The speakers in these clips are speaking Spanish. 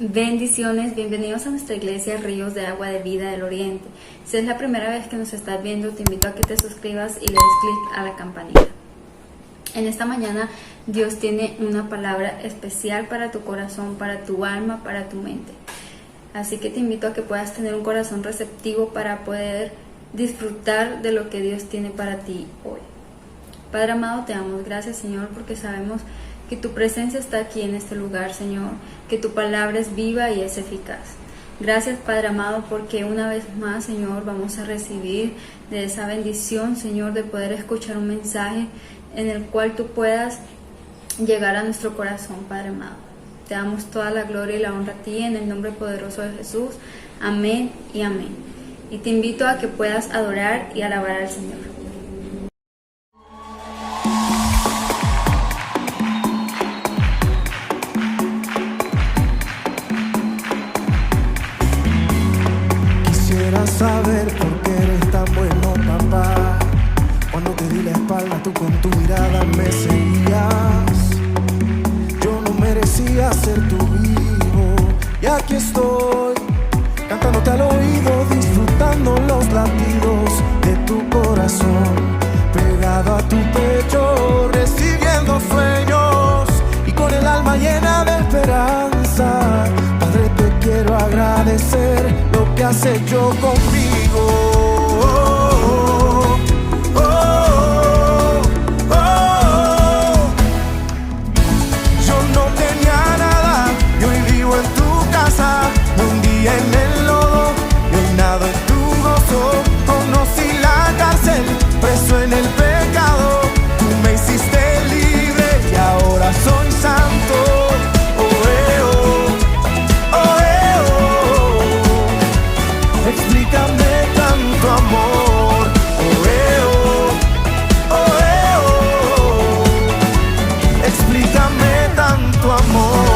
Bendiciones, bienvenidos a nuestra iglesia Ríos de Agua de Vida del Oriente. Si es la primera vez que nos estás viendo, te invito a que te suscribas y le des clic a la campanita. En esta mañana Dios tiene una palabra especial para tu corazón, para tu alma, para tu mente. Así que te invito a que puedas tener un corazón receptivo para poder disfrutar de lo que Dios tiene para ti hoy. Padre amado, te damos gracias, Señor, porque sabemos que tu presencia está aquí en este lugar, Señor, que tu palabra es viva y es eficaz. Gracias, Padre amado, porque una vez más, Señor, vamos a recibir de esa bendición, Señor, de poder escuchar un mensaje en el cual tú puedas llegar a nuestro corazón, Padre amado. Te damos toda la gloria y la honra a ti en el nombre poderoso de Jesús. Amén y amén. Y te invito a que puedas adorar y alabar al Señor. Saber por qué eres tan bueno, papá. Cuando te di la espalda, tú con tu mirada me seguías. Yo no merecía ser tu hijo, y aquí estoy, cantándote al oído, disfrutando los latidos de tu corazón, pegado a tu pecho, recibiendo sueños y con el alma llena de esperanza. Padre, te quiero agradecer lo que has hecho conmigo. Yo no tenía nada y hoy vivo en tu casa. Un día en el lodo y hoy nado en tu gozo. Conocí la cárcel, preso en el pecado. Tú me hiciste libre y ahora soy santo. Explícame tanto amor, explícame tanto amor.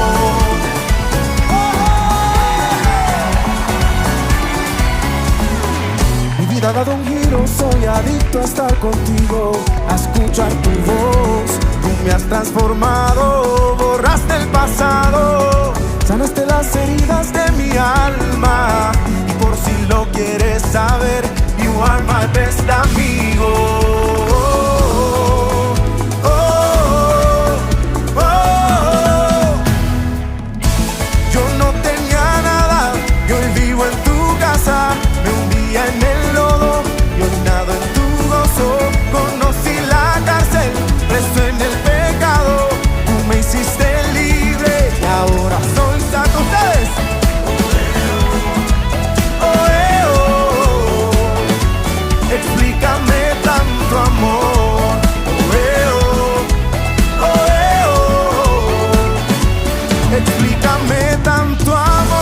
Mi vida ha dado un giro, soy adicto a estar contigo, a escuchar tu voz. Tú me has transformado, borraste el pasado, sanaste las heridas de mi alma. Por si lo quieres saber, you are my best amigo. Yo no tenía nada y hoy vivo en tu casa. Me hundía en el lodo y hoy nado en tu gozo. Conocí la cárcel, preso en el pecado. Tú me hiciste libre y ahora soy santo. Ustedes. Explícame tanto amor, explícame tanto amor.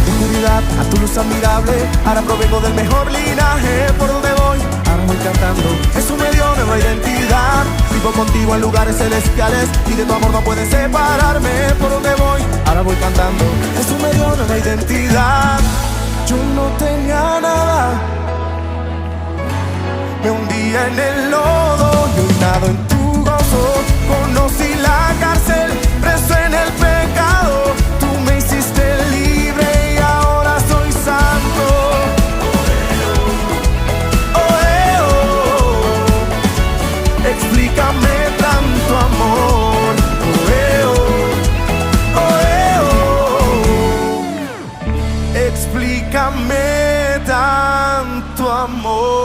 De oscuridad a tu luz admirable, ahora provengo del mejor linaje. Por donde voy, ahora voy cantando. Jesús me dio nueva identidad. Vivo contigo en lugares celestiales y de tu amor no puedes separarme. Por donde voy, ahora voy cantando. Jesús me dio nueva identidad. Yo no tenía nada, me hundía en el lodo y hoy nado en tu gozo. Conocí la cárcel, preso en el pecado. Tú me hiciste libre y ahora soy santo. Explícame tanto amor, explícame tanto amor.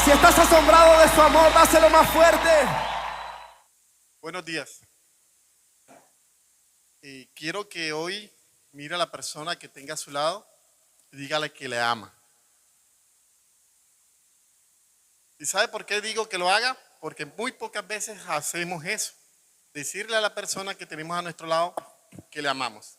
Si estás asombrado de su amor, dáselo más fuerte. Buenos días. Quiero que hoy mire a la persona que tenga a su lado y dígale que le ama. ¿Y sabe por qué digo que lo haga? Porque muy pocas veces hacemos eso. Decirle a la persona que tenemos a nuestro lado que le amamos.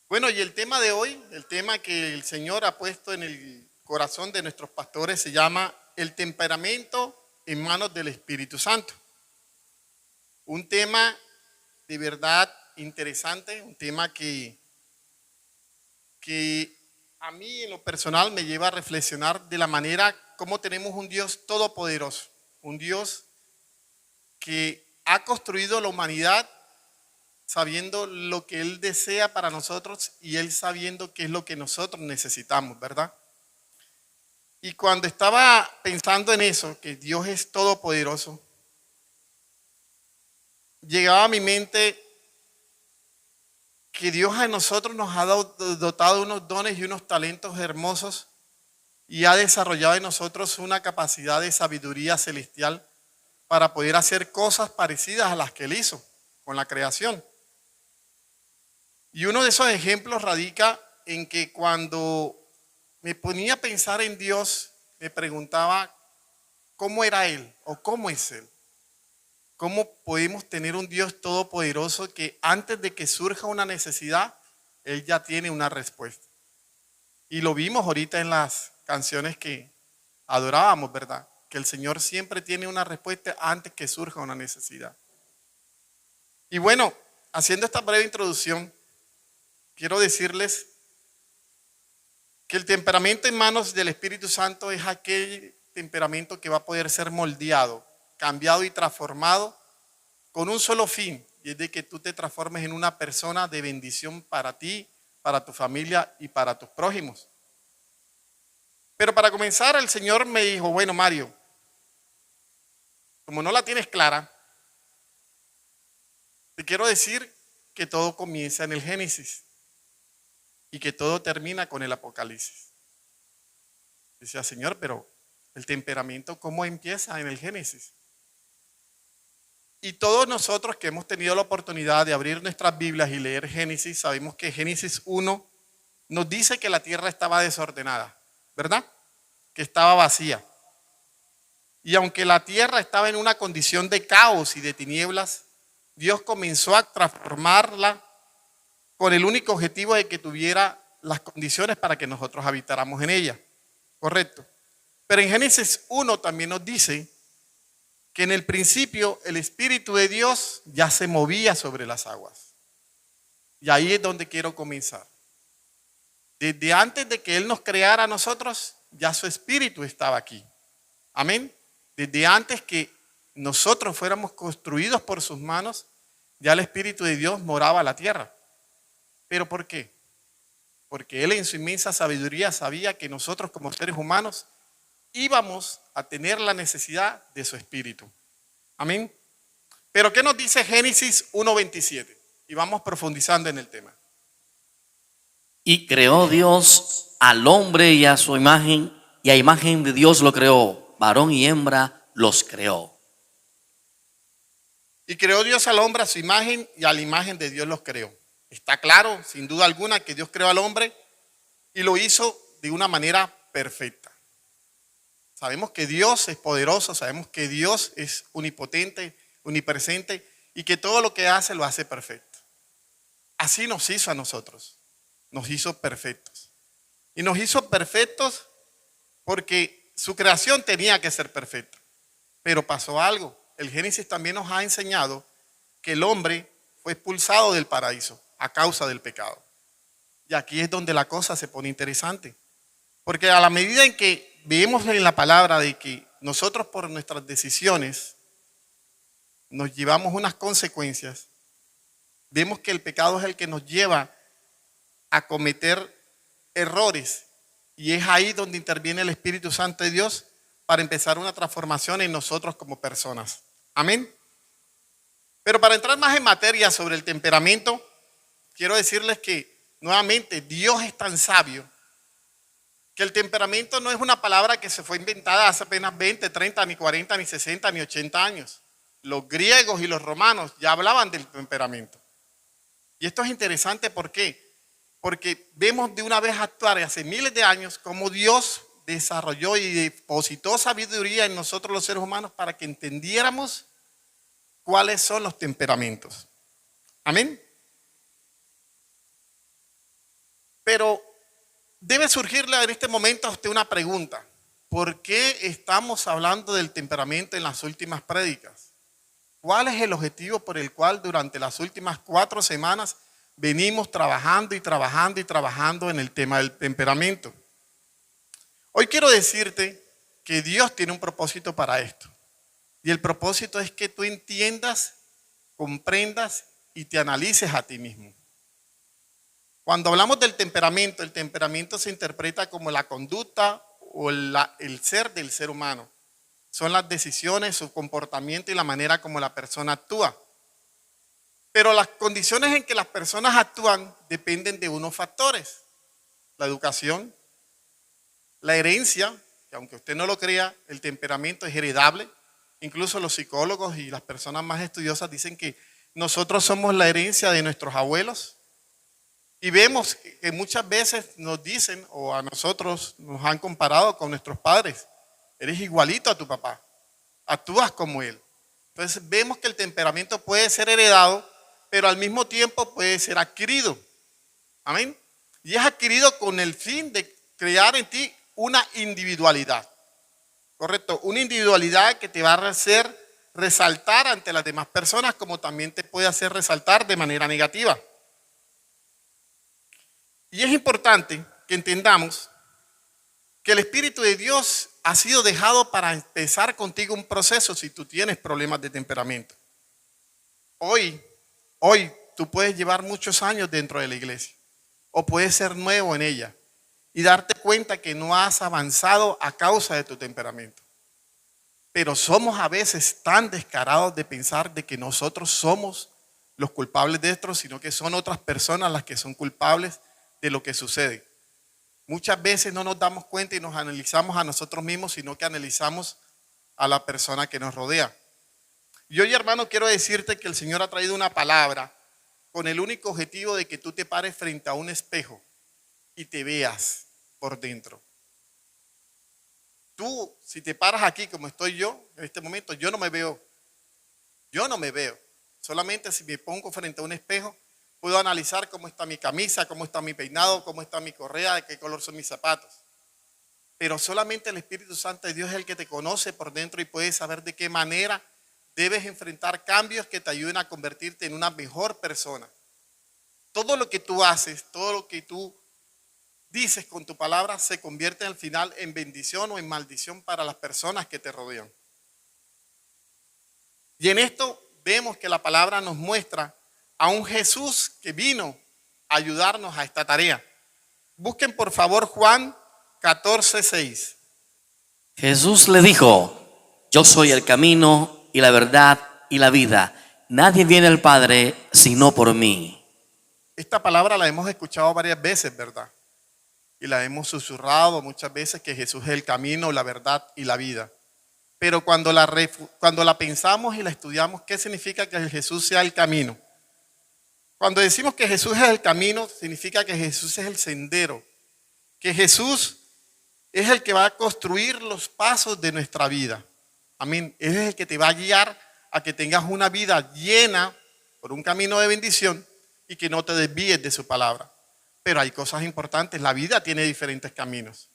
Bueno, y el tema de hoy, el tema que el Señor ha puesto en el corazón de nuestros pastores se llama el temperamento en manos del Espíritu Santo. Un tema de verdad interesante, un tema que a mí en lo personal me lleva a reflexionar de la manera como tenemos un Dios todopoderoso, un Dios que ha construido la humanidad sabiendo lo que Él desea para nosotros y Él sabiendo qué es lo que nosotros necesitamos, ¿verdad? Y cuando estaba pensando en eso, que Dios es todopoderoso, llegaba a mi mente que Dios a nosotros nos ha dotado unos dones y unos talentos hermosos y ha desarrollado en nosotros una capacidad de sabiduría celestial para poder hacer cosas parecidas a las que Él hizo con la creación. Y uno de esos ejemplos radica en que cuando me ponía a pensar en Dios, me preguntaba cómo era Él o cómo es Él. ¿Cómo podemos tener un Dios todopoderoso que antes de que surja una necesidad, Él ya tiene una respuesta? Y lo vimos ahorita en las canciones que adorábamos, ¿verdad? Que el Señor siempre tiene una respuesta antes que surja una necesidad. Y bueno, haciendo esta breve introducción, quiero decirles que el temperamento en manos del Espíritu Santo es aquel temperamento que va a poder ser moldeado, cambiado y transformado con un solo fin, y es de que tú te transformes en una persona de bendición para ti, para tu familia y para tus prójimos. Pero para comenzar, el Señor me dijo, bueno, Mario, como no la tienes clara, te quiero decir que todo comienza en el Génesis y que todo termina con el Apocalipsis. Decía, Señor, pero el temperamento, ¿cómo empieza en el Génesis? Y todos nosotros que hemos tenido la oportunidad de abrir nuestras Biblias y leer Génesis, sabemos que Génesis 1 nos dice que la tierra estaba desordenada, ¿verdad? Que estaba vacía. Y aunque la tierra estaba en una condición de caos y de tinieblas, Dios comenzó a transformarla con el único objetivo de que tuviera las condiciones para que nosotros habitáramos en ella. Correcto. Pero en Génesis 1 también nos dice que en el principio el Espíritu de Dios ya se movía sobre las aguas. Y ahí es donde quiero comenzar. Desde antes de que Él nos creara a nosotros, ya su Espíritu estaba aquí. Amén. Desde antes que nosotros fuéramos construidos por sus manos, ya el Espíritu de Dios moraba en la tierra. ¿Pero por qué? Porque Él en su inmensa sabiduría sabía que nosotros como seres humanos íbamos a tener la necesidad de su Espíritu. Amén. Pero ¿qué nos dice Génesis 1:27? Y vamos profundizando en el tema. Y creó Dios al hombre y a su imagen, y a imagen de Dios lo creó, varón y hembra los creó. Y creó Dios al hombre a su imagen y a la imagen de Dios los creó. Está claro, sin duda alguna, que Dios creó al hombre y lo hizo de una manera perfecta. Sabemos que Dios es poderoso, sabemos que Dios es omnipotente, omnipresente y que todo lo que hace lo hace perfecto. Así nos hizo a nosotros, nos hizo perfectos. Y nos hizo perfectos porque su creación tenía que ser perfecta. Pero pasó algo. El Génesis también nos ha enseñado que el hombre fue expulsado del paraíso a causa del pecado. Y aquí es donde la cosa se pone interesante. Porque a la medida en que vemos en la palabra de que nosotros por nuestras decisiones nos llevamos unas consecuencias, vemos que el pecado es el que nos lleva a cometer errores. Y es ahí donde interviene el Espíritu Santo de Dios para empezar una transformación en nosotros como personas. Amén. Pero para entrar más en materia sobre el temperamento, quiero decirles que nuevamente Dios es tan sabio que el temperamento no es una palabra que se fue inventada hace apenas 20, 30, ni 40, ni 60, ni 80 años. Los griegos y los romanos ya hablaban del temperamento. Y esto es interesante, ¿por qué? Porque vemos de una vez actuar hace miles de años cómo Dios desarrolló y depositó sabiduría en nosotros los seres humanos para que entendiéramos cuáles son los temperamentos. Amén. Pero debe surgirle en este momento a usted una pregunta. ¿Por qué estamos hablando del temperamento en las últimas prédicas? ¿Cuál es el objetivo por el cual durante las últimas 4 semanas venimos trabajando y trabajando y trabajando en el tema del temperamento? Hoy quiero decirte que Dios tiene un propósito para esto. Y el propósito es que tú entiendas, comprendas y te analices a ti mismo. Cuando hablamos del temperamento, el temperamento se interpreta como la conducta o el ser del ser humano. Son las decisiones, su comportamiento y la manera como la persona actúa. Pero las condiciones en que las personas actúan dependen de unos factores. La educación, la herencia, que aunque usted no lo crea, el temperamento es heredable. Incluso los psicólogos y las personas más estudiosas dicen que nosotros somos la herencia de nuestros abuelos. Y vemos que muchas veces nos dicen, o a nosotros nos han comparado con nuestros padres. Eres igualito a tu papá, actúas como él. Entonces vemos que el temperamento puede ser heredado, pero al mismo tiempo puede ser adquirido. Amén. Y es adquirido con el fin de crear en ti una individualidad. Correcto, una individualidad que te va a hacer resaltar ante las demás personas, como también te puede hacer resaltar de manera negativa. Y es importante que entendamos que el Espíritu de Dios ha sido dejado para empezar contigo un proceso si tú tienes problemas de temperamento. Hoy tú puedes llevar muchos años dentro de la iglesia o puedes ser nuevo en ella y darte cuenta que no has avanzado a causa de tu temperamento. Pero somos a veces tan descarados de pensar de que nosotros somos los culpables de esto, sino que son otras personas las que son culpables de lo que sucede. Muchas veces no nos damos cuenta y nos analizamos a nosotros mismos, sino que analizamos a la persona que nos rodea. Y hoy, hermano, quiero decirte que el Señor ha traído una palabra con el único objetivo de que tú te pares frente a un espejo y te veas por dentro. Tú, si te paras aquí como estoy yo, en este momento, yo no me veo. Yo no me veo. Solamente si me pongo frente a un espejo, puedo analizar cómo está mi camisa, cómo está mi peinado, cómo está mi correa, de qué color son mis zapatos. Pero solamente el Espíritu Santo de Dios es el que te conoce por dentro y puede saber de qué manera debes enfrentar cambios que te ayuden a convertirte en una mejor persona. Todo lo que tú haces, todo lo que tú dices con tu palabra se convierte al final en bendición o en maldición para las personas que te rodean. Y en esto vemos que la palabra nos muestra a un Jesús que vino a ayudarnos a esta tarea. Busquen por favor Juan 14:6. Jesús le dijo: yo soy el camino y la verdad y la vida. Nadie viene al Padre sino por mí. Esta palabra la hemos escuchado varias veces, ¿verdad? Y la hemos susurrado muchas veces, que Jesús es el camino, la verdad y la vida. Pero cuando la pensamos y la estudiamos, ¿qué significa que Jesús sea el camino? Cuando decimos que Jesús es el camino, significa que Jesús es el sendero, que Jesús es el que va a construir los pasos de nuestra vida. Amén. Él es el que te va a guiar a que tengas una vida llena por un camino de bendición y que no te desvíes de su palabra. Pero hay cosas importantes. La vida tiene diferentes caminos.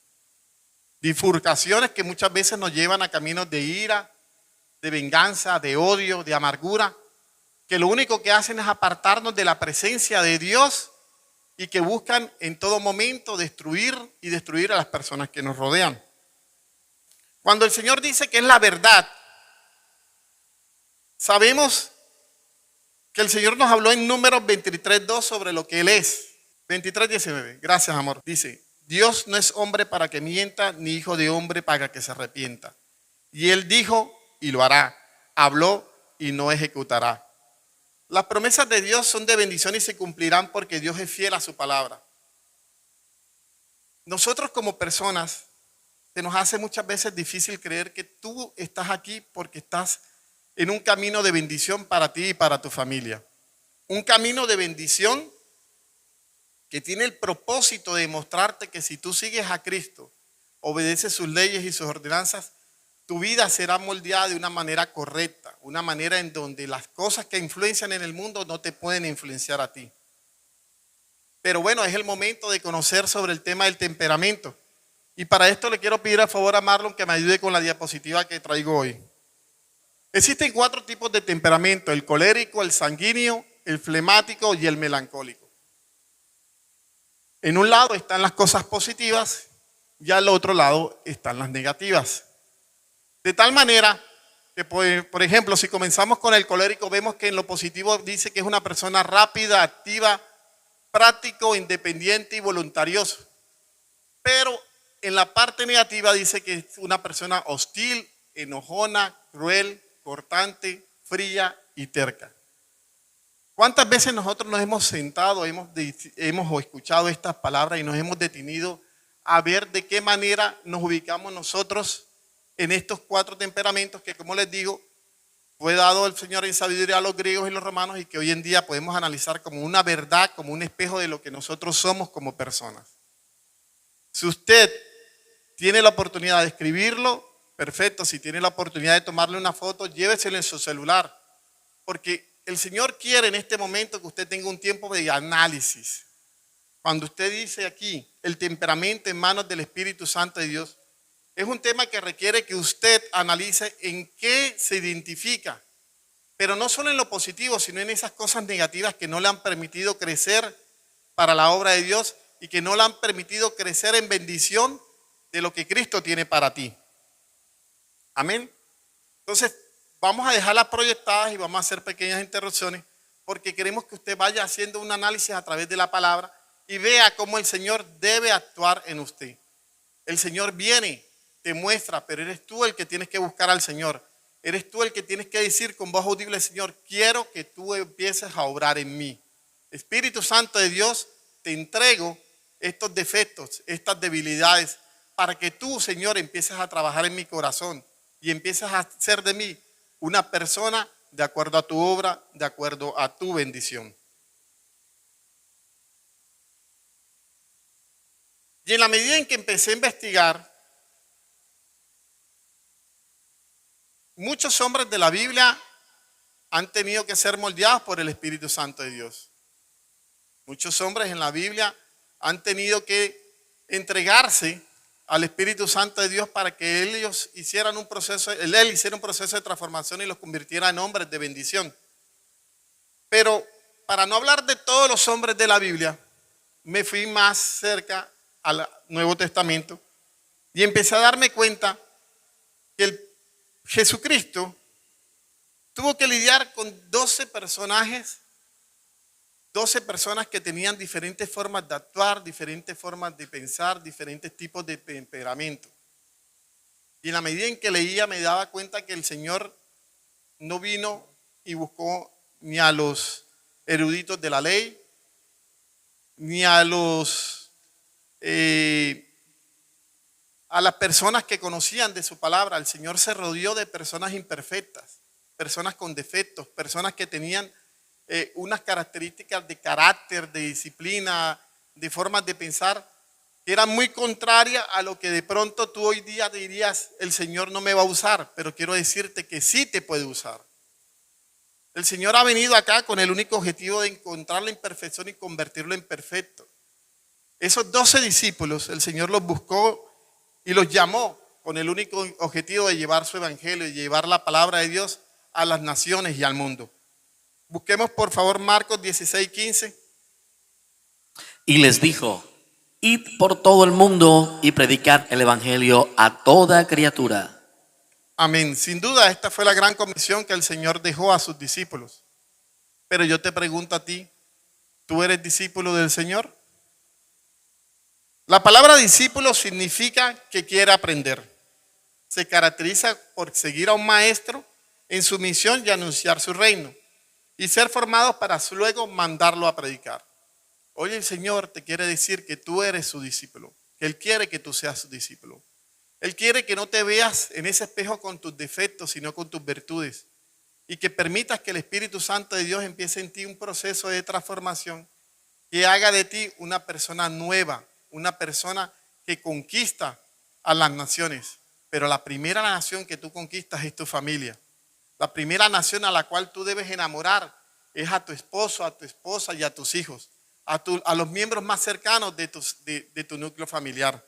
Bifurcaciones que muchas veces nos llevan a caminos de ira, de venganza, de odio, de amargura, que lo único que hacen es apartarnos de la presencia de Dios y que buscan en todo momento destruir a las personas que nos rodean. Cuando el Señor dice que es la verdad, sabemos que el Señor nos habló en Números 23:2 sobre lo que Él es. 23:19, gracias amor. Dice: Dios no es hombre para que mienta, ni hijo de hombre para que se arrepienta. Y Él dijo y lo hará, habló y no ejecutará. Las promesas de Dios son de bendición y se cumplirán porque Dios es fiel a su palabra. Nosotros como personas, se nos hace muchas veces difícil creer que tú estás aquí porque estás en un camino de bendición para ti y para tu familia. Un camino de bendición que tiene el propósito de demostrarte que si tú sigues a Cristo, obedeces sus leyes y sus ordenanzas, tu vida será moldeada de una manera correcta, una manera en donde las cosas que influencian en el mundo no te pueden influenciar a ti. Pero bueno, es el momento de conocer sobre el tema del temperamento. Y para esto le quiero pedir a favor a Marlon que me ayude con la diapositiva que traigo hoy. Existen 4 tipos de temperamento: el colérico, el sanguíneo, el flemático y el melancólico. En un lado están las cosas positivas y al otro lado están las negativas. De tal manera que, por ejemplo, si comenzamos con el colérico, vemos que en lo positivo dice que es una persona rápida, activa, práctico, independiente y voluntarioso. Pero en la parte negativa dice que es una persona hostil, enojona, cruel, cortante, fría y terca. ¿Cuántas veces nosotros nos hemos sentado, hemos escuchado estas palabras y nos hemos detenido a ver de qué manera nos ubicamos nosotros en estos 4 temperamentos que, como les digo, fue dado el Señor en sabiduría a los griegos y los romanos y que hoy en día podemos analizar como una verdad, como un espejo de lo que nosotros somos como personas? Si usted tiene la oportunidad de escribirlo, perfecto. Si tiene la oportunidad de tomarle una foto, lléveselo en su celular, porque el Señor quiere en este momento que usted tenga un tiempo de análisis. Cuando usted dice aquí, el temperamento en manos del Espíritu Santo de Dios, es un tema que requiere que usted analice en qué se identifica, pero no solo en lo positivo, sino en esas cosas negativas que no le han permitido crecer para la obra de Dios y que no le han permitido crecer en bendición de lo que Cristo tiene para ti. Amén. Entonces, vamos a dejarlas proyectadas y vamos a hacer pequeñas interrupciones porque queremos que usted vaya haciendo un análisis a través de la palabra y vea cómo el Señor debe actuar en usted. El Señor viene, te muestra, pero eres tú el que tienes que buscar al Señor. Eres tú el que tienes que decir con voz audible: Señor, quiero que tú empieces a obrar en mí. Espíritu Santo de Dios, te entrego estos defectos, estas debilidades, para que tú, Señor, empieces a trabajar en mi corazón y empieces a hacer de mí una persona de acuerdo a tu obra, de acuerdo a tu bendición. Y en la medida en que empecé a investigar, muchos hombres de la Biblia han tenido que ser moldeados por el Espíritu Santo de Dios. Muchos hombres en la Biblia han tenido que entregarse al Espíritu Santo de Dios para que ellos hicieran un proceso, él hiciera un proceso de transformación y los convirtiera en hombres de bendición. Pero para no hablar de todos los hombres de la Biblia, me fui más cerca al Nuevo Testamento y empecé a darme cuenta que Jesucristo tuvo que lidiar con 12 personajes, 12 personas que tenían diferentes formas de actuar, diferentes formas de pensar, diferentes tipos de temperamento. Y en la medida en que leía me daba cuenta que el Señor no vino y buscó ni a los eruditos de la ley, ni a las personas que conocían de su palabra. El Señor se rodeó de personas imperfectas, personas con defectos, personas que tenían unas características de carácter, de disciplina, de formas de pensar que eran muy contrarias a lo que de pronto tú hoy día dirías: el Señor no me va a usar, pero quiero decirte que sí te puede usar. El Señor ha venido acá con el único objetivo de encontrar la imperfección y convertirlo en perfecto. Esos 12 discípulos, el Señor los buscó y los llamó con el único objetivo de llevar su evangelio y llevar la palabra de Dios a las naciones y al mundo. Busquemos por favor Marcos 16:15. Y les dijo: id por todo el mundo y predicad el evangelio a toda criatura. Amén. Sin duda esta fue la gran comisión que el Señor dejó a sus discípulos. Pero yo te pregunto a ti, ¿tú eres discípulo del Señor? La palabra discípulo significa que quiere aprender. Se caracteriza por seguir a un maestro en su misión y anunciar su reino y ser formados para luego mandarlo a predicar. Hoy el Señor te quiere decir que tú eres su discípulo, que Él quiere que tú seas su discípulo. Él quiere que no te veas en ese espejo con tus defectos, sino con tus virtudes, y que permitas que el Espíritu Santo de Dios empiece en ti un proceso de transformación que haga de ti una persona nueva, una persona que conquista a las naciones. Pero la primera nación que tú conquistas es tu familia. La primera nación a la cual tú debes enamorar es a tu esposo, a tu esposa y a tus hijos, a los miembros más cercanos de tu núcleo familiar.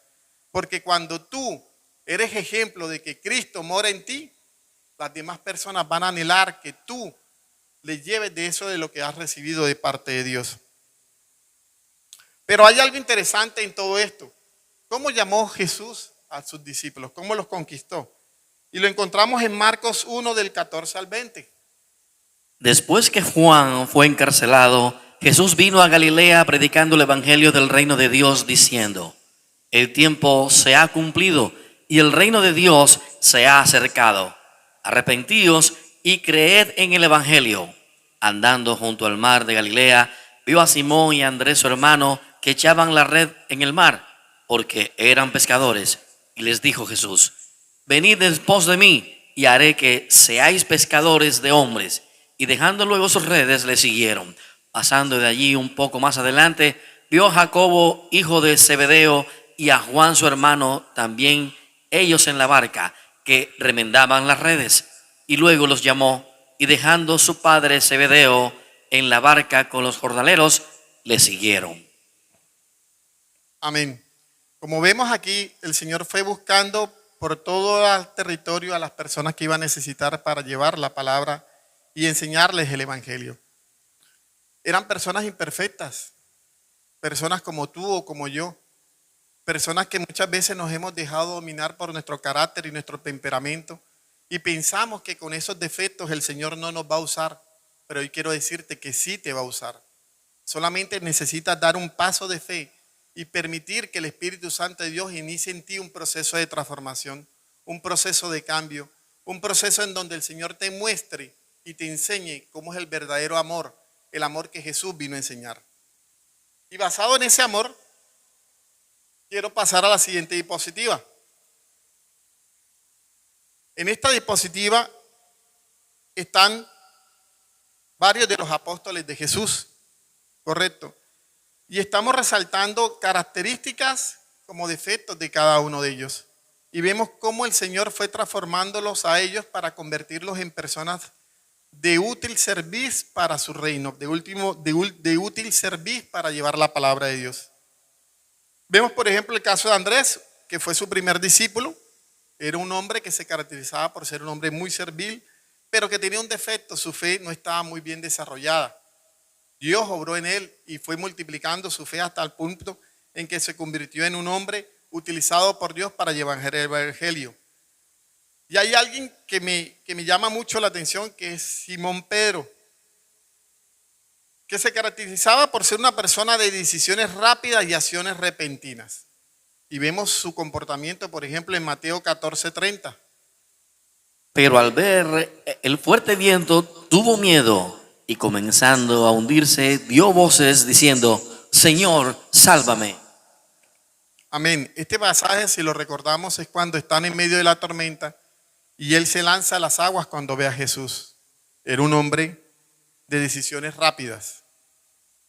Porque cuando tú eres ejemplo de que Cristo mora en ti, las demás personas van a anhelar que tú les lleves de eso de lo que has recibido de parte de Dios. Pero hay algo interesante en todo esto. ¿Cómo llamó Jesús a sus discípulos? ¿Cómo los conquistó? Y lo encontramos en Marcos 1 del 14 al 20. Después que Juan fue encarcelado, Jesús vino a Galilea predicando el evangelio del reino de Dios, diciendo: el tiempo se ha cumplido y el reino de Dios se ha acercado. Arrepentíos y creed en el evangelio. Andando junto al mar de Galilea, vio a Simón y a Andrés su hermano que echaban la red en el mar, porque eran pescadores. Y les dijo Jesús: venid en pos de mí, y haré que seáis pescadores de hombres. Y dejando luego sus redes, le siguieron. Pasando de allí un poco más adelante, vio a Jacobo, hijo de Zebedeo, y a Juan su hermano, también ellos en la barca, que remendaban las redes. Y luego los llamó, y dejando su padre Zebedeo en la barca con los jornaleros, le siguieron. Amén. Como vemos aquí, el Señor fue buscando por todo el territorio a las personas que iba a necesitar para llevar la palabra y enseñarles el evangelio. Eran personas imperfectas, personas como tú o como yo, personas que muchas veces nos hemos dejado dominar por nuestro carácter y nuestro temperamento y pensamos que con esos defectos el Señor no nos va a usar, pero hoy quiero decirte que sí te va a usar. Solamente necesitas dar un paso de fe y permitir que el Espíritu Santo de Dios inicie en ti un proceso de transformación, un proceso de cambio, un proceso en donde el Señor te muestre y te enseñe cómo es el verdadero amor, el amor que Jesús vino a enseñar. Y basado en ese amor, quiero pasar a la siguiente diapositiva. En esta diapositiva están varios de los apóstoles de Jesús, correcto. Y estamos resaltando características como defectos de cada uno de ellos. Y vemos cómo el Señor fue transformándolos a ellos para convertirlos en personas de útil servicio para su reino, de útil servicio para llevar la palabra de Dios. Vemos, por ejemplo, el caso de Andrés, que fue su primer discípulo. Era un hombre que se caracterizaba por ser un hombre muy servil, pero que tenía un defecto, su fe no estaba muy bien desarrollada. Dios obró en él y fue multiplicando su fe hasta el punto en que se convirtió en un hombre utilizado por Dios para llevar el evangelio. Y hay alguien que me llama mucho la atención, que es Simón Pedro, que se caracterizaba por ser una persona de decisiones rápidas y acciones repentinas. Y vemos su comportamiento, por ejemplo, en Mateo 14:30. Pero al ver el fuerte viento, tuvo miedo y comenzando a hundirse, dio voces diciendo: Señor, sálvame. Amén. Este pasaje, si lo recordamos, es cuando están en medio de la tormenta y él se lanza a las aguas cuando ve a Jesús. Era un hombre de decisiones rápidas.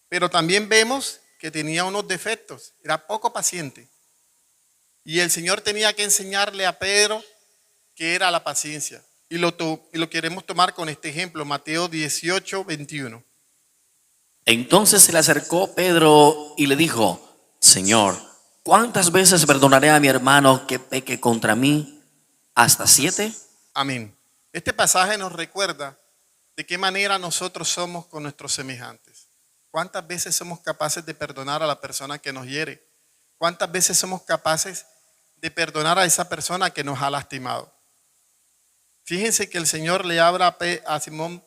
Pero también vemos que tenía unos defectos. Era poco paciente. Y el Señor tenía que enseñarle a Pedro qué era la paciencia. Y lo queremos tomar con este ejemplo, Mateo 18:21. Entonces se le acercó Pedro y le dijo: Señor, ¿cuántas veces perdonaré a mi hermano que peque contra mí? ¿Hasta 7? Amén. Este pasaje nos recuerda de qué manera nosotros somos con nuestros semejantes. ¿Cuántas veces somos capaces de perdonar a la persona que nos hiere? ¿Cuántas veces somos capaces de perdonar a esa persona que nos ha lastimado? Fíjense que el Señor le habla a Simón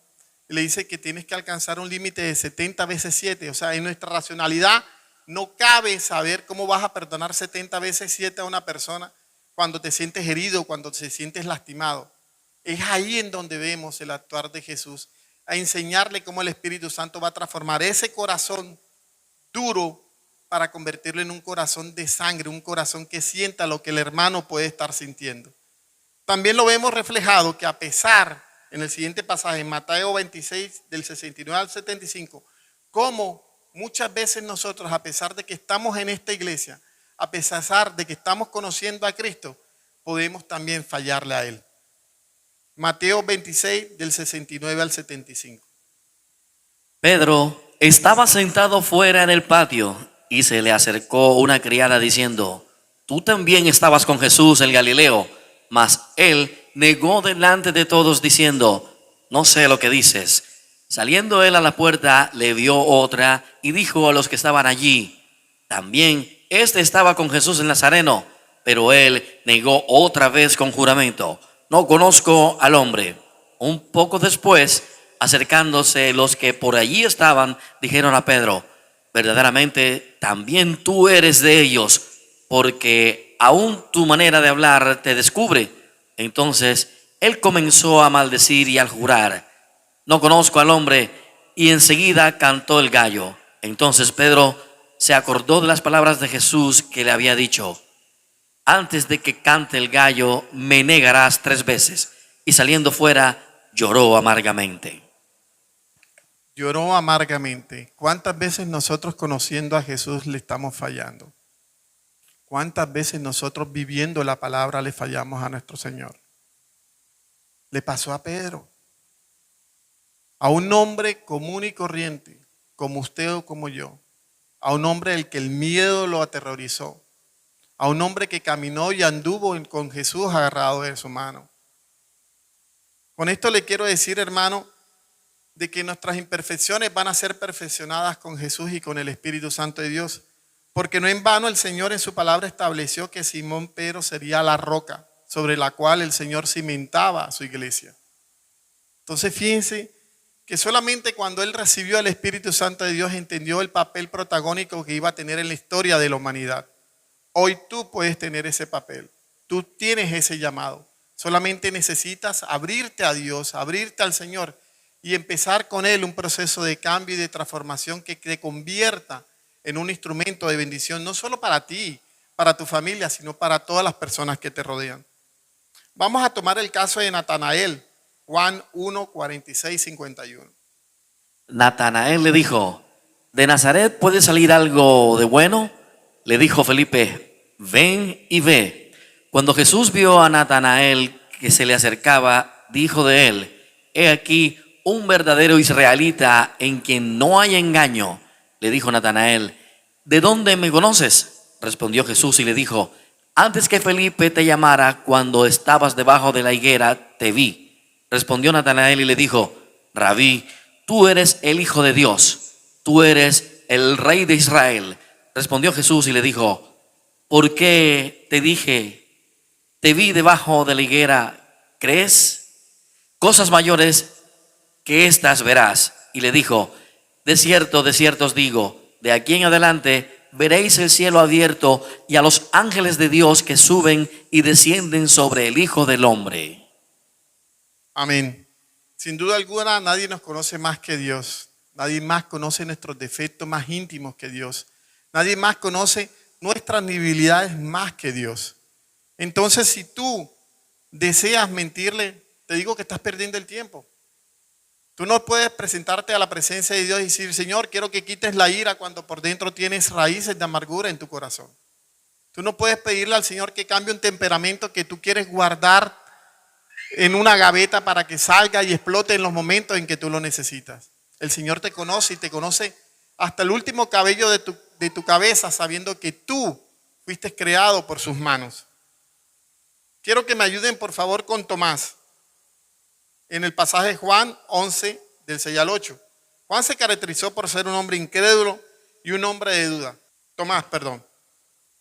y le dice que tienes que alcanzar un límite de 70 veces 7. O sea, en nuestra racionalidad no cabe saber cómo vas a perdonar 70 veces 7 a una persona cuando te sientes herido, cuando te sientes lastimado. Es ahí en donde vemos el actuar de Jesús, a enseñarle cómo el Espíritu Santo va a transformar ese corazón duro para convertirlo en un corazón de sangre, un corazón que sienta lo que el hermano puede estar sintiendo. También lo vemos reflejado que a pesar, en el siguiente pasaje, en Mateo 26, del 69 al 75, como muchas veces nosotros, a pesar de que estamos en esta iglesia, a pesar de que estamos conociendo a Cristo, podemos también fallarle a Él. Mateo 26, del 69 al 75. Pedro estaba sentado fuera en el patio y se le acercó una criada diciendo: Tú también estabas con Jesús el Galileo. Mas él, negó delante de todos diciendo: no sé lo que dices. Saliendo él a la puerta, le vio otra y dijo a los que estaban allí: también este estaba con Jesús el Nazareno. Pero él negó otra vez con juramento: no conozco al hombre. Un poco después, acercándose los que por allí estaban, dijeron a Pedro: verdaderamente también tú eres de ellos, porque aún tu manera de hablar te descubre. Entonces él comenzó a maldecir y a jurar: no conozco al hombre. Y enseguida cantó el gallo. Entonces Pedro se acordó de las palabras de Jesús que le había dicho: antes de que cante el gallo me negarás 3 veces. Y saliendo fuera lloró amargamente. Lloró amargamente. ¿Cuántas veces nosotros conociendo a Jesús le estamos fallando? ¿Cuántas veces nosotros viviendo la palabra le fallamos a nuestro Señor? Le pasó a Pedro, a un hombre común y corriente, como usted o como yo, a un hombre al que el miedo lo aterrorizó, a un hombre que caminó y anduvo con Jesús agarrado de su mano. Con esto le quiero decir, hermano, de que nuestras imperfecciones van a ser perfeccionadas con Jesús y con el Espíritu Santo de Dios, porque no en vano el Señor en su palabra estableció que Simón Pedro sería la roca sobre la cual el Señor cimentaba su iglesia. Entonces fíjense que solamente cuando él recibió el Espíritu Santo de Dios entendió el papel protagónico que iba a tener en la historia de la humanidad. Hoy tú puedes tener ese papel, tú tienes ese llamado. Solamente necesitas abrirte a Dios, abrirte al Señor y empezar con Él un proceso de cambio y de transformación que te convierta en un instrumento de bendición, no solo para ti, para tu familia, sino para todas las personas que te rodean. Vamos a tomar el caso de Natanael, Juan 1, 46, 51. Natanael le dijo: ¿de Nazaret puede salir algo de bueno? Le dijo Felipe: ven y ve. Cuando Jesús vio a Natanael que se le acercaba, dijo de él: he aquí un verdadero israelita en quien no hay engaño. Le dijo Natanael: ¿de dónde me conoces? Respondió Jesús y le dijo: antes que Felipe te llamara, cuando estabas debajo de la higuera, te vi. Respondió Natanael y le dijo: Rabí, tú eres el Hijo de Dios, tú eres el Rey de Israel. Respondió Jesús y le dijo: ¿por qué te dije, te vi debajo de la higuera, crees? Cosas mayores que estas verás. Y le dijo: de cierto os digo, de aquí en adelante veréis el cielo abierto y a los ángeles de Dios que suben y descienden sobre el Hijo del Hombre. Amén. Sin duda alguna, nadie nos conoce más que Dios. Nadie más conoce nuestros defectos más íntimos que Dios. Nadie más conoce nuestras debilidades más que Dios. Entonces, si tú deseas mentirle, te digo que estás perdiendo el tiempo. Tú no puedes presentarte a la presencia de Dios y decir: Señor, quiero que quites la ira, cuando por dentro tienes raíces de amargura en tu corazón. Tú no puedes pedirle al Señor que cambie un temperamento que tú quieres guardar en una gaveta para que salga y explote en los momentos en que tú lo necesitas. El Señor te conoce y te conoce hasta el último cabello de tu cabeza, sabiendo que tú fuiste creado por sus manos. Quiero que me ayuden por favor con Tomás. En el pasaje de Juan 11, del 6 al 8. Juan se caracterizó por ser un hombre incrédulo y un hombre de duda. Tomás, perdón.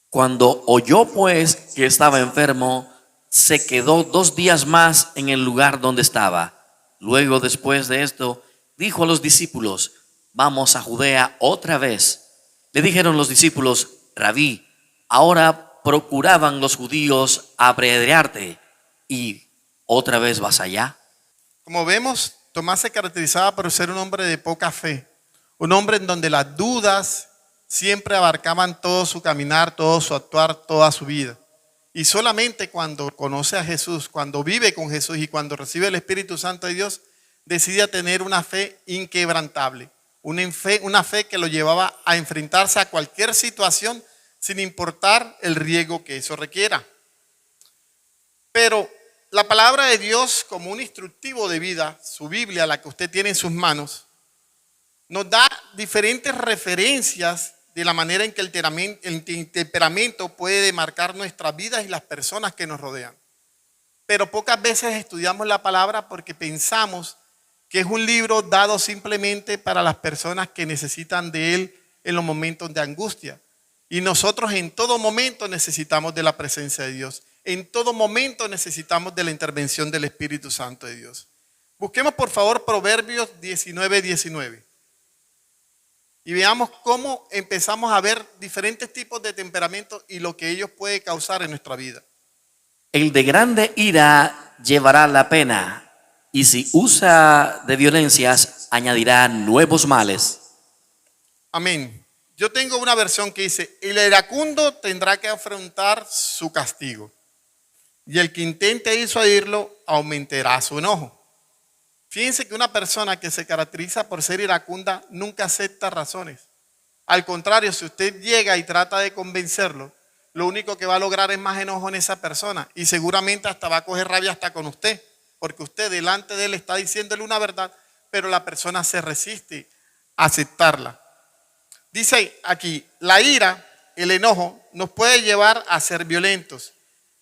Cuando oyó pues que estaba enfermo, se quedó 2 días más en el lugar donde estaba. Luego, después de esto, dijo a los discípulos: vamos a Judea otra vez. Le dijeron los discípulos: Rabí, ahora procuraban los judíos apedrearte, ¿y otra vez vas allá? Como vemos, Tomás se caracterizaba por ser un hombre de poca fe, un hombre en donde las dudas siempre abarcaban todo su caminar, todo su actuar, toda su vida. Y solamente cuando conoce a Jesús, cuando vive con Jesús y cuando recibe el Espíritu Santo de Dios, decide tener una fe inquebrantable, una fe que lo llevaba a enfrentarse a cualquier situación sin importar el riesgo que eso requiera. Pero la palabra de Dios, como un instructivo de vida, su Biblia, la que usted tiene en sus manos, nos da diferentes referencias de la manera en que el temperamento puede demarcar nuestras vidas y las personas que nos rodean. pero pocas veces estudiamos la palabra porque pensamos que es un libro dado simplemente para las personas que necesitan de él en los momentos de angustia. Y nosotros en todo momento necesitamos de la presencia de Dios. En todo momento necesitamos de la intervención del Espíritu Santo de Dios. Busquemos por favor Proverbios 19:19. Y veamos cómo empezamos a ver diferentes tipos de temperamentos y lo que ellos pueden causar en nuestra vida. El de grande ira llevará la pena, y si usa de violencias, añadirá nuevos males. Amén. Yo tengo una versión que dice, el iracundo tendrá que afrontar su castigo, y el que intente disuadirlo aumentará su enojo. Fíjense que una persona que se caracteriza por ser iracunda nunca acepta razones. Al contrario, si usted llega y trata de convencerlo, lo único que va a lograr es más enojo en esa persona y seguramente hasta va a coger rabia hasta con usted, porque usted delante de él está diciéndole una verdad, pero la persona se resiste a aceptarla. Dice aquí, la ira, el enojo, nos puede llevar a ser violentos.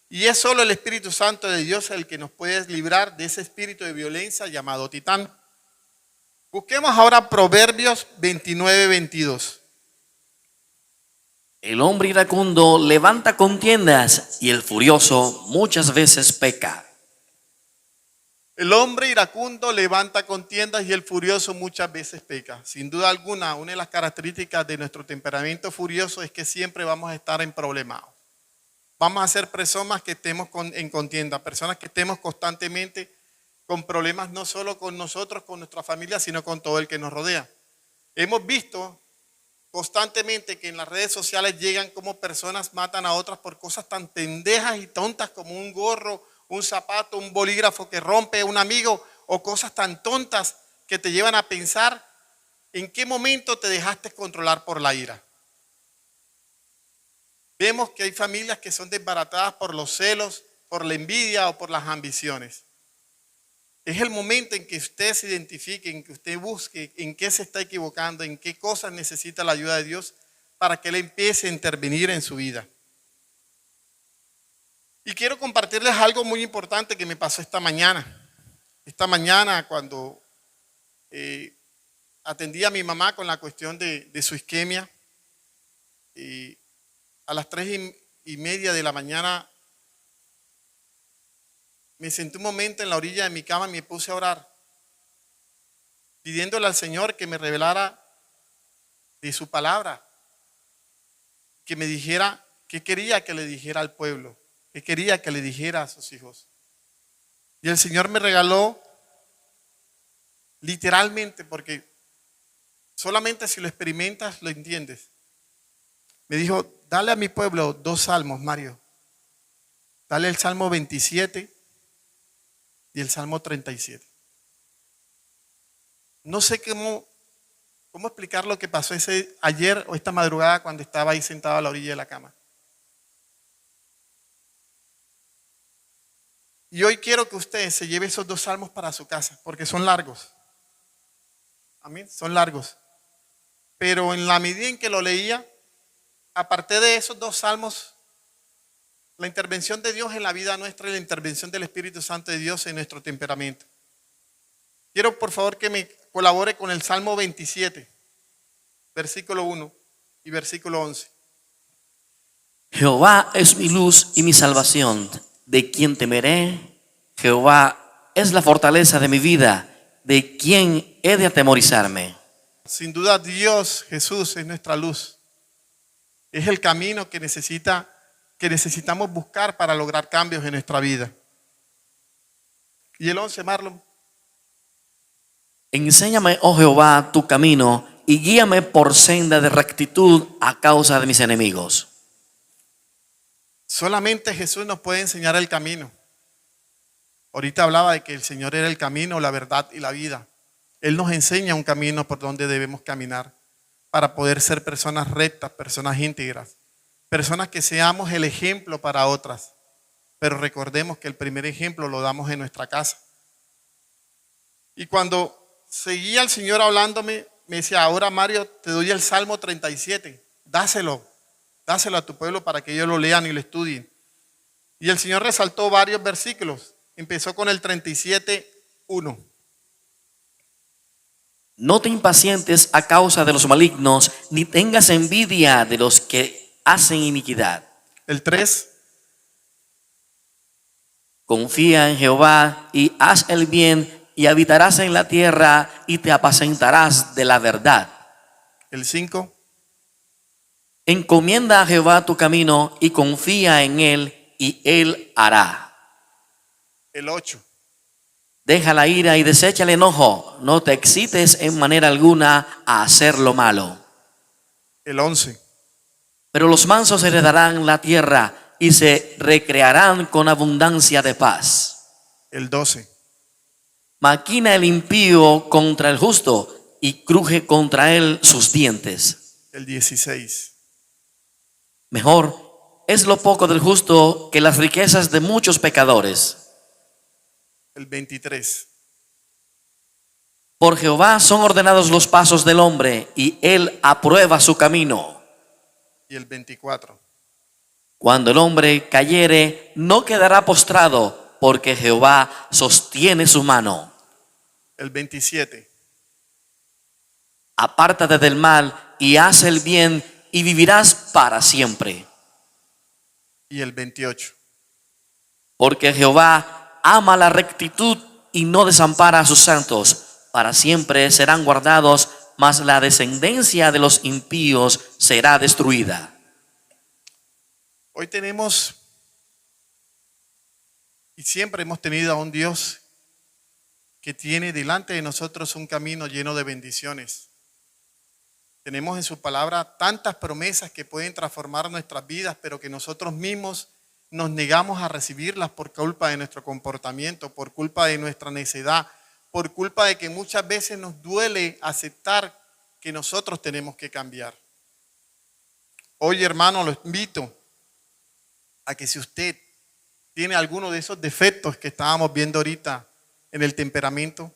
Y es solo el Espíritu Santo de Dios el que nos puede librar de ese espíritu de violencia llamado Titán. Busquemos ahora Proverbios 29:22. El hombre iracundo levanta contiendas, y el furioso muchas veces peca. El hombre iracundo levanta contiendas y el furioso muchas veces peca. Sin duda alguna, una de las características de nuestro temperamento furioso es que siempre vamos a estar en problemas. Vamos a ser personas que estemos en contienda, personas que estemos constantemente con problemas no solo con nosotros, con nuestra familia, sino con todo el que nos rodea. Hemos visto constantemente que en las redes sociales llegan como personas matan a otras por cosas tan pendejas y tontas como un gorro, un zapato, un bolígrafo que rompe un amigo o cosas tan tontas que te llevan a pensar en qué momento te dejaste controlar por la ira. Vemos que hay familias que son desbaratadas por los celos, por la envidia o por las ambiciones. Es el momento en que usted se identifique, en que usted busque en qué se está equivocando, en qué cosas necesita la ayuda de Dios para que Él empiece a intervenir en su vida. Y quiero compartirles algo muy importante que me pasó esta mañana. Esta mañana cuando atendí a mi mamá con la cuestión de su isquemia, a las 3:30 de la mañana me senté un momento en la orilla de mi cama y me puse a orar, pidiéndole al Señor que me revelara de su palabra, que me dijera qué quería que le dijera al pueblo, qué quería que le dijera a sus hijos. Y el Señor me regaló literalmente, porque solamente si lo experimentas lo entiendes. Me dijo, dale a mi pueblo 2 salmos, Mario. Dale el Salmo 27 y el Salmo 37. No sé cómo explicar lo que pasó ayer o esta madrugada cuando estaba ahí sentado a la orilla de la cama. Y hoy quiero que usted se lleve esos 2 salmos para su casa, porque son largos. Amén, son largos. Pero en la medida en que lo leía, aparte de esos 2 salmos, la intervención de Dios en la vida nuestra y la intervención del Espíritu Santo de Dios en nuestro temperamento. Quiero por favor que me colabore con el Salmo 27, versículo 1 y versículo 11. Jehová es mi luz y mi salvación, ¿de quién temeré? Jehová es la fortaleza de mi vida, ¿de quién he de atemorizarme? Sin duda Dios, Jesús, es nuestra luz. Es el camino que necesitamos buscar para lograr cambios en nuestra vida. Y el 11, Marlon. Enséñame, oh Jehová, tu camino y guíame por senda de rectitud a causa de mis enemigos. Solamente Jesús nos puede enseñar el camino. Ahorita hablaba de que el Señor era el camino, la verdad y la vida. Él nos enseña un camino por donde debemos caminar para poder ser personas rectas, personas íntegras, personas que seamos el ejemplo para otras. Pero recordemos que el primer ejemplo lo damos en nuestra casa. Y cuando seguía el Señor hablándome, me decía, ahora Mario, te doy el Salmo 37, dáselo a tu pueblo para que ellos lo lean y lo estudien. Y el Señor resaltó varios versículos. empezó con el 37:1. No te impacientes a causa de los malignos, ni tengas envidia de los que hacen iniquidad. El 3, Confía en Jehová y haz el bien, y habitarás en la tierra y te apacentarás de la verdad. el 5, Encomienda a Jehová tu camino y confía en él, y él hará. el 8, Deja la ira y desecha el enojo. No te excites en manera alguna a hacer lo malo. el 11, Pero los mansos heredarán la tierra y se recrearán con abundancia de paz. el 12, Maquina el impío contra el justo y cruje contra él sus dientes. el 16, Mejor es lo poco del justo que las riquezas de muchos pecadores. el 23, Por Jehová son ordenados los pasos del hombre, y él aprueba su camino. y el 24. Cuando el hombre cayere, no quedará postrado, porque Jehová sostiene su mano. El 27, Apártate del mal y haz el bien, y vivirás para siempre. y el 28. Porque Jehová ama la rectitud y no desampara a sus santos. Para siempre serán guardados, mas la descendencia de los impíos será destruida. Hoy tenemos y siempre hemos tenido a un Dios que tiene delante de nosotros un camino lleno de bendiciones. Tenemos en su palabra tantas promesas que pueden transformar nuestras vidas, pero que nosotros mismos nos negamos a recibirlas por culpa de nuestro comportamiento, por culpa de nuestra necedad, por culpa de que muchas veces nos duele aceptar que nosotros tenemos que cambiar. Hoy, hermano, lo invito a que si usted tiene alguno de esos defectos que estábamos viendo ahorita en el temperamento,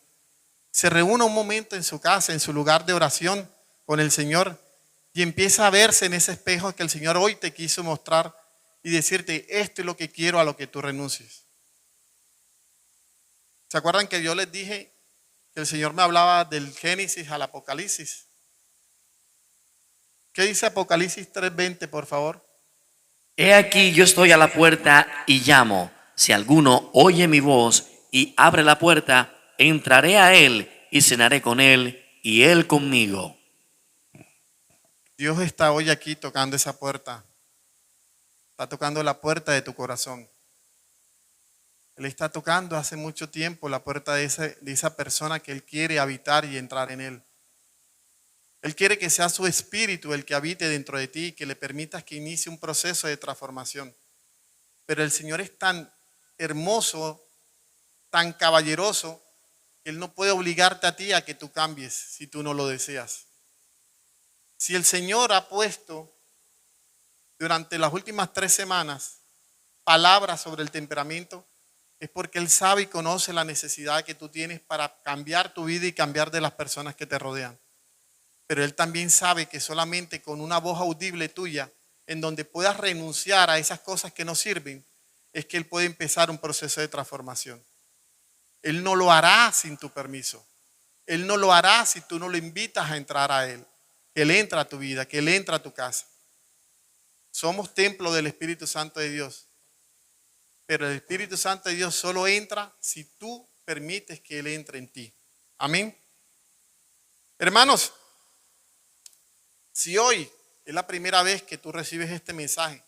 se reúna un momento en su casa, en su lugar de oración con el Señor, y empieza a verse en ese espejo que el Señor hoy te quiso mostrar y decirte: esto es lo que quiero a lo que tú renuncies. ¿Se acuerdan que yo les dije que el Señor me hablaba del Génesis al Apocalipsis? ¿Qué dice Apocalipsis 3:20, por favor? He aquí yo estoy a la puerta y llamo. Si alguno oye mi voz y abre la puerta, entraré a él y cenaré con él y él conmigo. Dios está hoy aquí tocando esa puerta. Está tocando la puerta de tu corazón. Él está tocando hace mucho tiempo la puerta de esa persona que Él quiere habitar y entrar en Él. Él quiere que sea su espíritu el que habite dentro de ti y que le permitas que inicie un proceso de transformación. Pero el Señor es tan hermoso, tan caballeroso, que Él no puede obligarte a ti a que tú cambies si tú no lo deseas. Si el Señor ha puesto durante las últimas 3 semanas palabras sobre el temperamento, es porque Él sabe y conoce la necesidad que tú tienes para cambiar tu vida y cambiar de las personas que te rodean. Pero Él también sabe que solamente con una voz audible tuya, en donde puedas renunciar a esas cosas que no sirven, es que Él puede empezar un proceso de transformación. Él no lo hará sin tu permiso. Él no lo hará si tú no lo invitas a entrar a Él. Que Él entra a tu vida, que Él entra a tu casa. Somos templo del Espíritu Santo de Dios. Pero el Espíritu Santo de Dios solo entra si tú permites que Él entre en ti. Amén. Hermanos, si hoy es la primera vez que tú recibes este mensaje,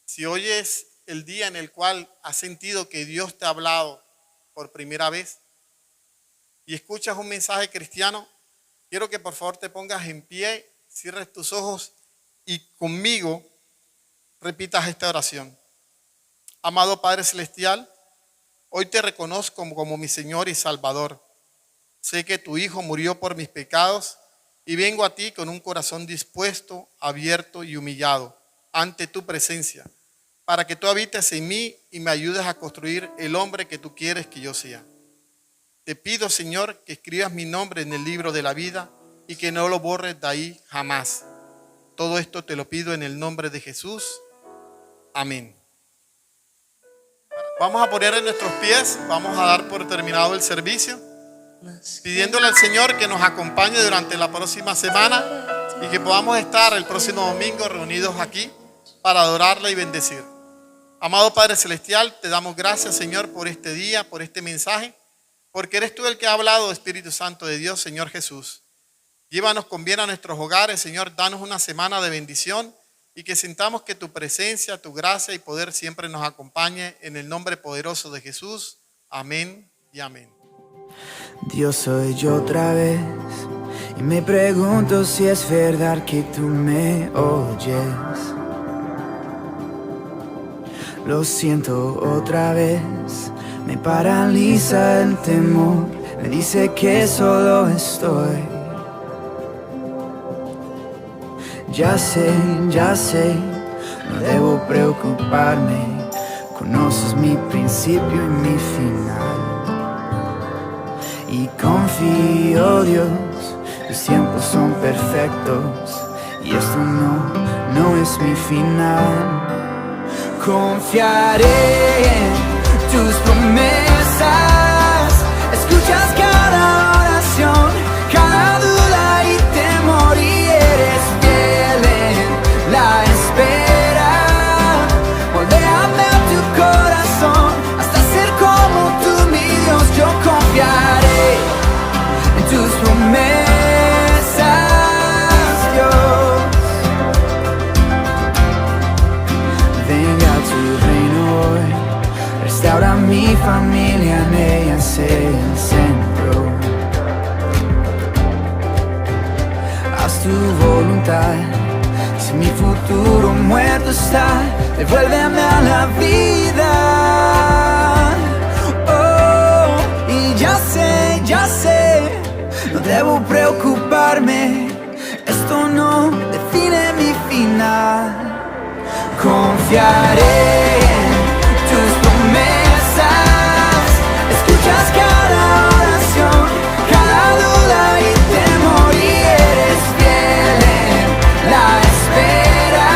si hoy es el día en el cual has sentido que Dios te ha hablado por primera vez y escuchas un mensaje cristiano, quiero que por favor te pongas en pie, cierres tus ojos y conmigo repitas esta oración. Amado Padre Celestial, hoy te reconozco como mi Señor y Salvador. Sé que tu Hijo murió por mis pecados y vengo a ti con un corazón dispuesto, abierto y humillado ante tu presencia, para que tú habites en mí y me ayudes a construir el hombre que tú quieres que yo sea. Te pido, Señor, que escribas mi nombre en el libro de la vida y que no lo borres de ahí jamás. Todo esto te lo pido en el nombre de Jesús. Amén. Vamos a poner en nuestros pies, vamos a dar por terminado el servicio, pidiéndole al Señor que nos acompañe durante la próxima semana y que podamos estar el próximo domingo reunidos aquí para adorarle y bendecir. Amado Padre Celestial, te damos gracias, Señor, por este día, por este mensaje, porque eres tú el que ha hablado, Espíritu Santo de Dios, Señor Jesús. Llévanos con bien a nuestros hogares, Señor, danos una semana de bendición y que sintamos que tu presencia, tu gracia y poder siempre nos acompañe en el nombre poderoso de Jesús. Amén y amén. Dios, soy yo otra vez y me pregunto si es verdad que tú me oyes. Lo siento otra vez, me paraliza el temor, me dice que solo estoy. Ya sé, no debo preocuparme, conoces mi principio y mi final. Y confío, Dios, los tiempos son perfectos y esto no es mi final. Confiaré en tus promesas, escuchas cada oración, cada duda y temor y eres fiel en la espera. Moldéame a tu corazón hasta ser como tú, mi Dios. Yo confiaré en tus promesas, Dios. Venga tu reino hoy, restaura mi familia, en ella sé el centro. Haz tu voluntad, si mi futuro muerto está, devuélveme a la vida. Oh, y ya sé, no debo preocuparme, esto no define mi final. Confiaré en tus promesas, escuchas cada oración, cada duda y temor y eres fiel en la espera.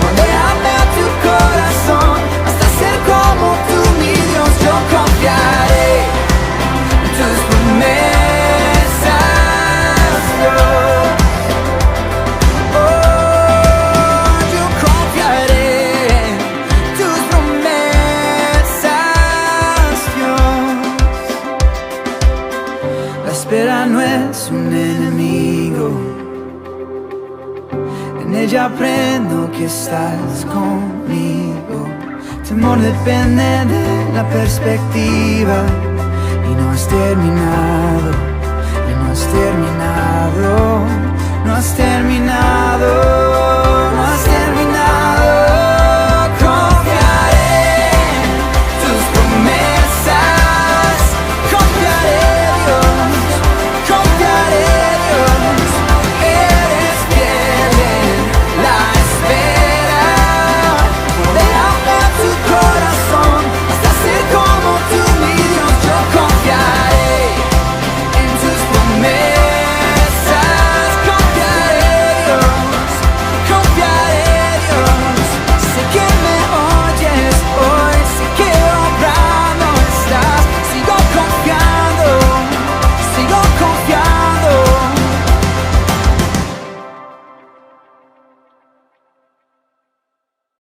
Moldéame a tu corazón hasta ser como tú, mi Dios. Yo confiaré en tus promesas, Dios. Espera no es un enemigo, en ella aprendo que estás conmigo. Temor depende de la perspectiva y no has terminado, no has terminado.